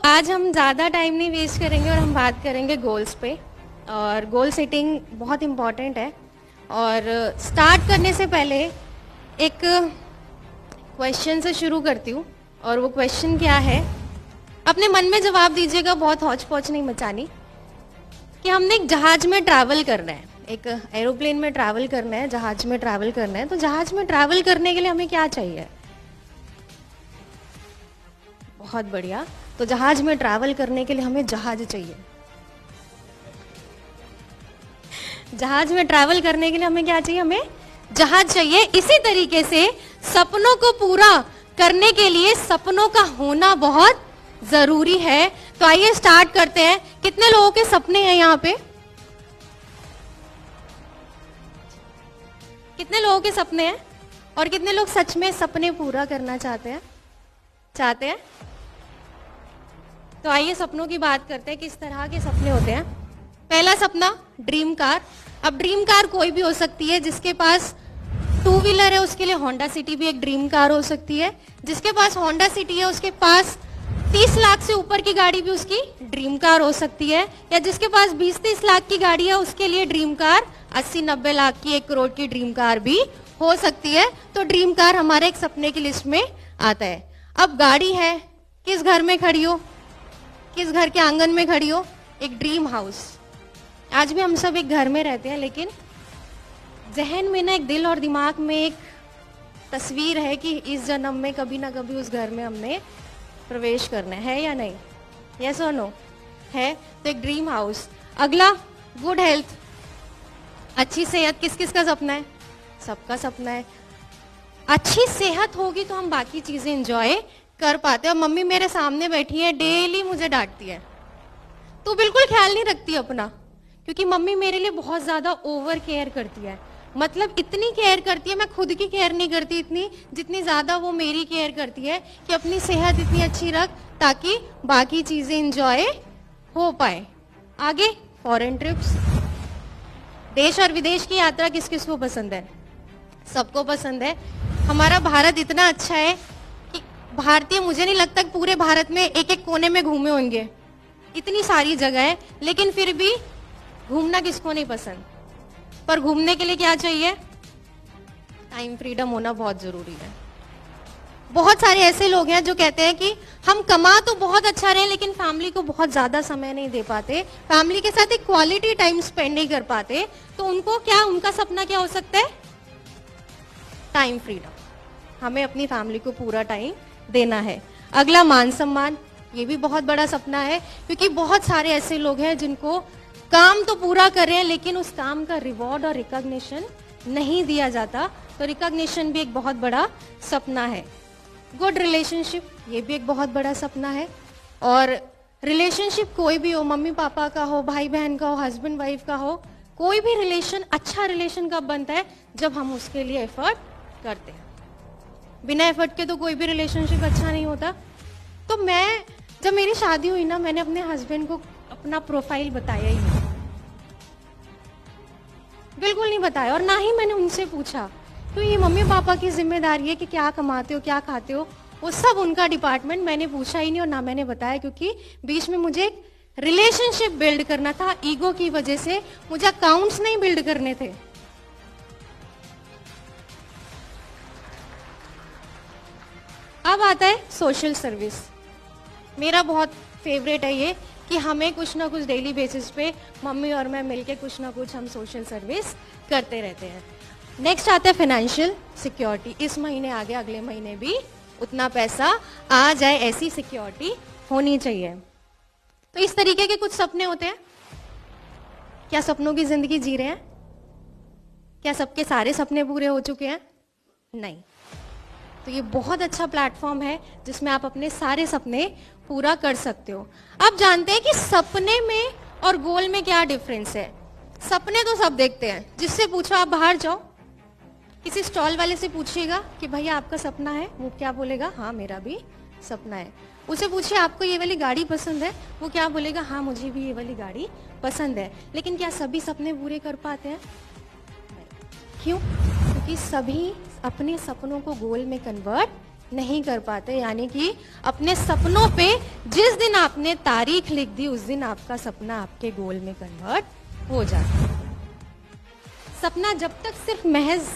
आज हम ज़्यादा टाइम नहीं वेस्ट करेंगे और हम बात करेंगे गोल्स पे। और गोल सेटिंग बहुत इम्पॉर्टेंट है। और स्टार्ट करने से पहले एक क्वेश्चन से शुरू करती हूँ, और वो क्वेश्चन क्या है, अपने मन में जवाब दीजिएगा, बहुत हौच पौच नहीं मचानी। कि हमने एक जहाज में ट्रैवल करना है, एक एरोप्लेन में ट्रैवल करना है, जहाज में ट्रैवल करना है। तो जहाज में ट्रैवल करने के लिए हमें क्या चाहिए? बहुत बढ़िया। तो जहाज में ट्रैवल करने के लिए हमें जहाज चाहिए। जहाज में ट्रैवल करने के लिए हमें क्या चाहिए? हमें जहाज चाहिए। इसी तरीके से सपनों को पूरा करने के लिए सपनों का होना बहुत जरूरी है। तो आइए स्टार्ट करते हैं। कितने लोगों के सपने हैं यहाँ पे? कितने लोगों के सपने हैं? और कितने लोग सच में सपने पूरा करना चाहते हैं? तो आइए सपनों की बात करते हैं, किस तरह के सपने होते हैं। पहला सपना, ड्रीम कार। अब ड्रीम कार कोई भी हो सकती है। जिसके पास टू व्हीलर है उसके लिए होंडा सिटी भी एक ड्रीम कार हो सकती है। जिसके पास होंडा सिटी है उसके पास 30 लाख से ऊपर की गाड़ी भी उसकी ड्रीम कार हो सकती है। या जिसके पास 20-30 लाख की गाड़ी है उसके लिए ड्रीम कार 80-90 लाख की, 1 करोड़ की ड्रीम कार भी हो सकती है। तो ड्रीम कार हमारे एक सपने की लिस्ट में आता है। अब गाड़ी है, किस घर में खड़ी हो, किस घर के आंगन में खड़ी हो? एक ड्रीम हाउस। आज भी हम सब एक घर में रहते हैं, लेकिन जहन में ना, एक दिल और दिमाग में एक तस्वीर है कि इस जन्म में कभी ना कभी उस घर में हमने प्रवेश करना है या नहीं? यस और नो? है। तो एक ड्रीम हाउस। अगला, गुड हेल्थ, अच्छी सेहत। किस किस का सपना है? सबका सपना है। अच्छी सेहत होगी तो हम बाकी चीजें एंजॉय कर पाते हैं। और मम्मी मेरे सामने बैठी है, डेली मुझे डांटती है, तू बिल्कुल ख्याल नहीं रखती अपना। क्योंकि मम्मी मेरे लिए बहुत ज्यादा ओवर केयर करती है। मतलब इतनी केयर करती है, मैं खुद की केयर नहीं करती इतनी जितनी ज्यादा वो मेरी केयर करती है, कि अपनी सेहत इतनी अच्छी रख ताकि बाकी चीजें एंजॉय हो पाए। आगे, फॉरेन ट्रिप्स। देश और विदेश की यात्रा किस किस को पसंद है? सबको पसंद है। हमारा भारत इतना अच्छा है कि भारतीय, मुझे नहीं लगता कि पूरे भारत में एक एक कोने में घूमे होंगे। इतनी सारी जगह है, लेकिन फिर भी घूमना किसको नहीं पसंद? पर घूमने के लिए क्या चाहिए? टाइम फ्रीडम होना बहुत जरूरी है। बहुत सारे ऐसे लोग हैं जो कहते हैं कि हम कमा तो बहुत अच्छा रहे, लेकिन फैमिली को बहुत ज्यादा समय नहीं दे पाते, फैमिली के साथ एक क्वालिटी टाइम स्पेंड नहीं कर पाते। तो उनको क्या, उनका सपना क्या हो सकता है? Time freedom. हमें अपनी फैमिली को पूरा टाइम देना है। अगला, मान सम्मान। ये भी बहुत बड़ा सपना है, क्योंकि बहुत सारे ऐसे लोग हैं जिनको काम तो पूरा कर रहे हैं, लेकिन उस काम का रिवॉर्ड और रिकॉग्निशन नहीं दिया जाता। तो रिकॉग्निशन भी एक बहुत बड़ा सपना है। गुड रिलेशनशिप, ये भी एक बहुत बड़ा सपना है। और रिलेशनशिप कोई भी हो, मम्मी पापा का हो, भाई बहन का हो, हस्बैंड वाइफ का हो, कोई भी रिलेशन, अच्छा रिलेशन कब बनता है? जब हम उसके लिए एफर्ट करते हैं। बिना एफर्ट के तो कोई भी रिलेशनशिप अच्छा नहीं होता। तो जब मेरी शादी हुई ना, मैंने अपने हस्बैंड को अपना प्रोफाइल बताया ही नहीं, बिल्कुल नहीं बताया। और ना ही मैंने उनसे पूछा, तो ये मम्मी पापा की जिम्मेदारी है कि क्या कमाते हो, क्या खाते हो, वो सब उनका डिपार्टमेंट। मैंने पूछा ही नहीं और ना मैंने बताया, क्योंकि बीच में मुझे एक रिलेशनशिप बिल्ड करना था। ईगो की वजह से मुझे अकाउंट्स नहीं बिल्ड करने थे। अब आता है सोशल सर्विस। मेरा बहुत फेवरेट है ये, कि हमें कुछ ना कुछ डेली बेसिस पे मम्मी और मैं मिलके कुछ ना कुछ हम सोशल सर्विस करते रहते हैं। नेक्स्ट आता है फाइनेंशियल सिक्योरिटी। इस महीने आ गया, अगले महीने भी उतना पैसा आ जाए, ऐसी सिक्योरिटी होनी चाहिए। तो इस तरीके के कुछ सपने होते हैं। क्या सपनों की जिंदगी जी रहे हैं? क्या सबके सारे सपने पूरे हो चुके हैं? नहीं। तो ये बहुत अच्छा प्लेटफॉर्म है जिसमें आप अपने सारे सपने पूरा कर सकते हो। अब जानते हैं कि सपने में और गोल में क्या डिफरेंस है। सपने तो सब देखते हैं। जिससे पूछो, आप बाहर जाओ, किसी स्टॉल वाले से पूछिएगा कि भैया आपका सपना है, वो क्या बोलेगा? हाँ मेरा भी सपना है। उसे पूछिए आपको ये वाली गाड़ी पसंद है, वो क्या बोलेगा? हाँ मुझे भी ये वाली गाड़ी पसंद है। लेकिन क्या सभी सपने पूरे कर पाते हैं? नहीं। क्यों? क्योंकि सभी अपने सपनों को गोल में कन्वर्ट नहीं कर पाते। यानी कि अपने सपनों पे जिस दिन आपने तारीख लिख दी उस दिन आपका सपना आपके गोल में कन्वर्ट हो जाता है। सपना जब तक सिर्फ महज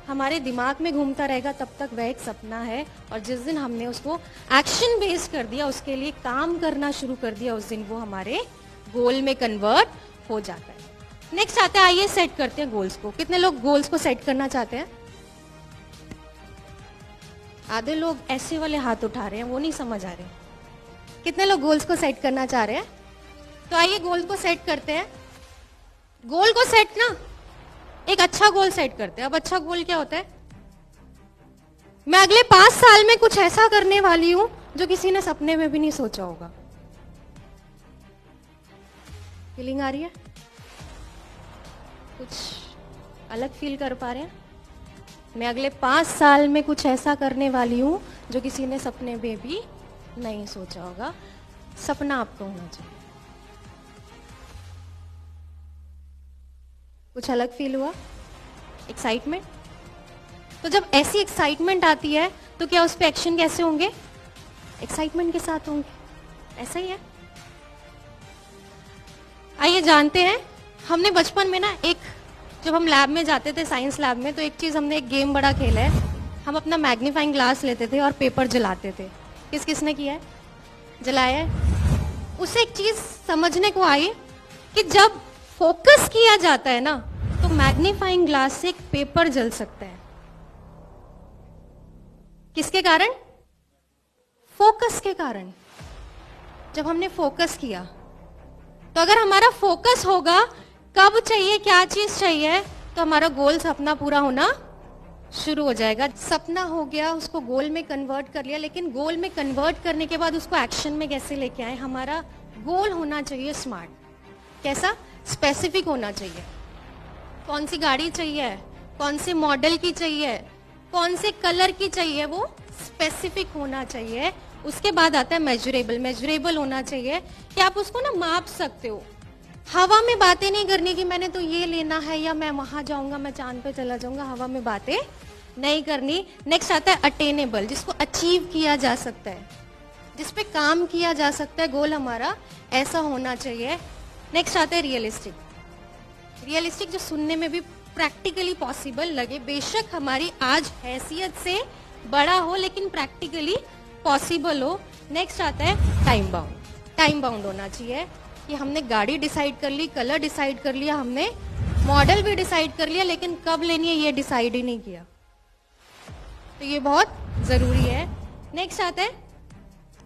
हमारे दिमाग में घूमता रहेगा तब तक वह एक सपना है, और जिस दिन हमने उसको एक्शन बेस्ड कर दिया, उसके लिए काम करना शुरू कर दिया, उस दिन वो हमारे गोल में कन्वर्ट हो जाता है। नेक्स्ट आता है, आइए सेट करते हैं गोल्स को। कितने लोग गोल्स को सेट करना चाहते हैं? आधे लोग ऐसे वाले हाथ उठा रहे हैं, वो नहीं समझ आ रहे। कितने लोग गोल्स को सेट करना चाह रहे हैं? तो आइए गोल को सेट करते हैं। गोल को सेट ना, एक अच्छा गोल सेट करते हैं। अब अच्छा गोल क्या होता है? मैं अगले 5 साल में कुछ ऐसा करने वाली हूं जो किसी ने सपने में भी नहीं सोचा होगा। फीलिंग आ रही है? कुछ अलग फील कर पा रहे हैं? मैं अगले 5 साल में कुछ ऐसा करने वाली हूं जो किसी ने सपने में भी नहीं सोचा होगा। सपना आपका होना चाहिए। कुछ अलग फील हुआ? एक्साइटमेंट? तो जब ऐसी एक्साइटमेंट आती है तो क्या उस पे एक्शन कैसे होंगे? एक्साइटमेंट के साथ होंगे। ऐसा ही है। आइए जानते हैं। हमने बचपन में ना जब हम लैब में जाते थे, साइंस लैब में, तो एक चीज हमने एक गेम बड़ा खेला है। हम अपना मैग्नीफाइंग ग्लास लेते थे और पेपर जलाते थे। किस किसने किया है? जलाया है। उसे एक चीज समझने को आई कि जब फोकस किया जाता है ना तो मैग्नीफाइंग ग्लास से एक पेपर जल सकता है। किसके कारण? फोकस के कारण। जब हमने फोकस किया, तो अगर हमारा फोकस होगा कब चाहिए, क्या चीज चाहिए, तो हमारा गोल सपना पूरा होना शुरू हो जाएगा। सपना हो गया, उसको गोल में कन्वर्ट कर लिया, लेकिन गोल में कन्वर्ट करने के बाद उसको एक्शन में कैसे लेके आए? हमारा गोल होना चाहिए स्मार्ट। कैसा? स्पेसिफिक होना चाहिए। कौन सी गाड़ी चाहिए, कौन से मॉडल की चाहिए, कौन से कलर की चाहिए, वो स्पेसिफिक होना चाहिए। उसके बाद आता है मेजरेबल। मेजरेबल होना चाहिए कि आप उसको ना माप सकते हो। हवा में बातें नहीं करनी कि मैंने तो ये लेना है, या मैं वहां जाऊंगा, मैं चांद पे चला जाऊंगा। हवा में बातें नहीं करनी। नेक्स्ट आता है अटेनेबल, जिसको अचीव किया जा सकता है, जिसपे काम किया जा सकता है। गोल हमारा ऐसा होना चाहिए। नेक्स्ट आता है रियलिस्टिक। रियलिस्टिक जो सुनने में भी प्रैक्टिकली पॉसिबल लगे। बेशक हमारी आज हैसियत से बड़ा हो, लेकिन प्रैक्टिकली पॉसिबल हो। नेक्स्ट आता है टाइम बाउंड। टाइम बाउंड होना चाहिए कि हमने गाड़ी डिसाइड कर ली, कलर डिसाइड कर लिया, हमने मॉडल भी डिसाइड कर लिया, लेकिन कब लेनी है ये डिसाइड ही नहीं किया। तो ये बहुत जरूरी है। नेक्स्ट आता है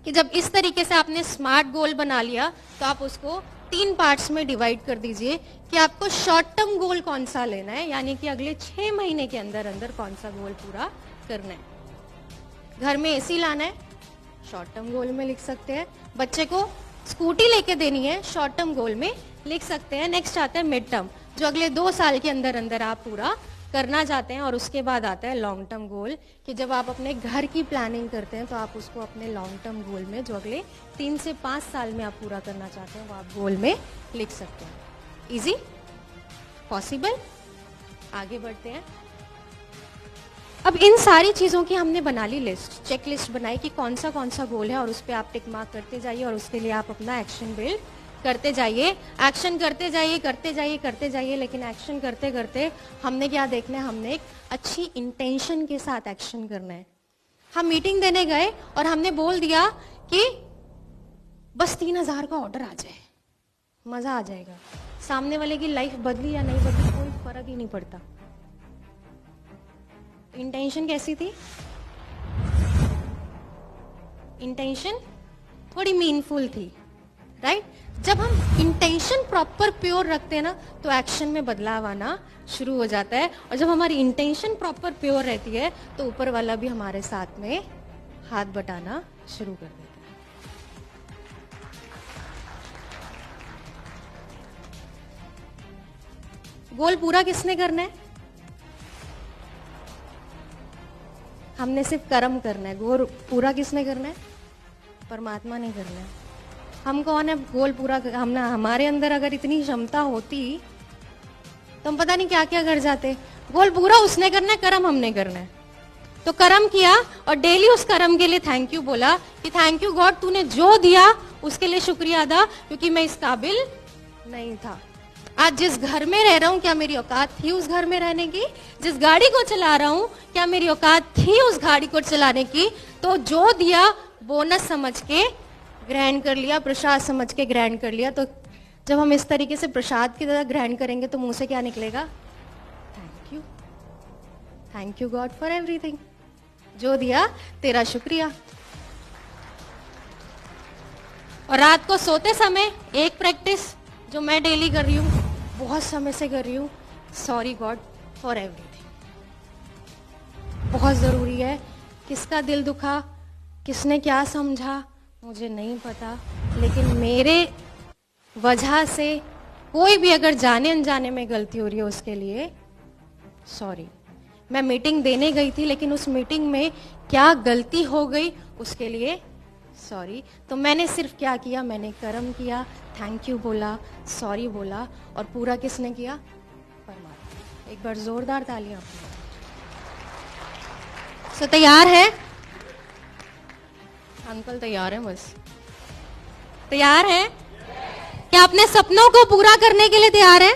कि जब इस तरीके से आपने स्मार्ट गोल बना लिया तो आप उसको 3 पार्ट्स में डिवाइड कर दीजिए कि आपको शॉर्ट टर्म गोल कौन सा लेना है, यानी कि अगले 6 महीने के अंदर अंदर कौन सा गोल पूरा करना है। घर में एसी लाना है, शॉर्ट टर्म गोल में लिख सकते हैं। बच्चे को स्कूटी लेके देनी है, शॉर्ट टर्म गोल में लिख सकते हैं। नेक्स्ट आता है मिड टर्म, जो अगले 2 साल के अंदर अंदर आप पूरा करना चाहते हैं। और उसके बाद आता है लॉन्ग टर्म गोल, कि जब आप अपने घर की प्लानिंग करते हैं तो आप उसको अपने लॉन्ग टर्म गोल में, जो अगले 3 से 5 साल में आप पूरा करना चाहते हैं, वो आप गोल में लिख सकते हैं। इजी? पॉसिबल? आगे बढ़ते हैं। अब इन सारी चीज़ों की हमने बना ली लिस्ट, चेक लिस्ट बनाई कि कौन सा गोल है, और उस पर आप टिक मार्क करते जाइए, और उसके लिए आप अपना एक्शन बिल्ड करते जाइए। एक्शन करते जाइए, करते जाइए, करते जाइए। लेकिन एक्शन करते करते हमने क्या देखना है? हमने एक अच्छी इंटेंशन के साथ एक्शन करना है। हम मीटिंग देने गए और हमने बोल दिया कि बस 3000 का ऑर्डर आ जाए, मजा आ जाएगा। सामने वाले की लाइफ बदली या नहीं बदली कोई फर्क ही नहीं पड़ता। इंटेंशन कैसी थी? इंटेंशन थोड़ी मीनफुल थी, राइट? जब हम इंटेंशन प्रॉपर प्योर रखते हैं ना तो एक्शन में बदलाव आना शुरू हो जाता है। और जब हमारी इंटेंशन प्रॉपर प्योर रहती है तो ऊपर वाला भी हमारे साथ में हाथ बटाना शुरू कर देता है। गोल पूरा किसने करना है? हमने सिर्फ कर्म करना है। गोल पूरा किसने करना है? परमात्मा ने करना है। हम कौन है गोल पूरा? हमने, हमारे अंदर अगर इतनी क्षमता होती तो हम पता नहीं क्या क्या कर जाते। गोल पूरा उसने करना है, कर्म हमने करना है। तो कर्म किया और डेली उस कर्म के लिए थैंक यू बोला कि थैंक यू गॉड, तूने जो दिया उसके लिए शुक्रिया अदा, क्योंकि मैं इस काबिल नहीं था। आज जिस घर में रह रहा हूँ, क्या मेरी औकात थी उस घर में रहने की? जिस गाड़ी को चला रहा हूँ, क्या मेरी औकात थी उस गाड़ी को चलाने की? तो जो दिया बोनस समझ के ग्रहण कर लिया, प्रसाद समझ के ग्रहण कर लिया। तो जब हम इस तरीके से प्रसाद की तरह ग्रहण करेंगे तो मुंह से क्या निकलेगा? Thank you God for everything. जो दिया तेरा शुक्रिया। और रात को सोते समय एक प्रैक्टिस जो मैं डेली कर रही हूँ, बहुत समय से कर रही हूँ, सॉरी गॉड फॉर एवरीथिंग। बहुत जरूरी है। किसका दिल दुखा, किसने क्या समझा मुझे नहीं पता, लेकिन मेरे वजह से कोई भी अगर जाने अनजाने में गलती हो रही है उसके लिए सॉरी। मैं मीटिंग देने गई थी, लेकिन उस मीटिंग में क्या गलती हो गई उसके लिए सॉरी। तो मैंने सिर्फ क्या किया, मैंने कर्म किया, थैंक यू बोला, सॉरी बोला, और पूरा किसने किया? परमात्मा। एक बार जोरदार तालियां। सो तैयार है? अंकल तैयार है? बस तैयार है? क्या अपने सपनों को पूरा करने के लिए तैयार है?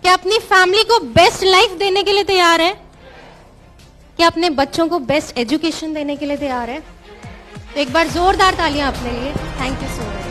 क्या अपनी फैमिली को बेस्ट लाइफ देने के लिए तैयार है? क्या अपने बच्चों को बेस्ट एजुकेशन देने के लिए तैयार है? तो एक बार जोरदार तालियां अपने लिए। Thank you so much.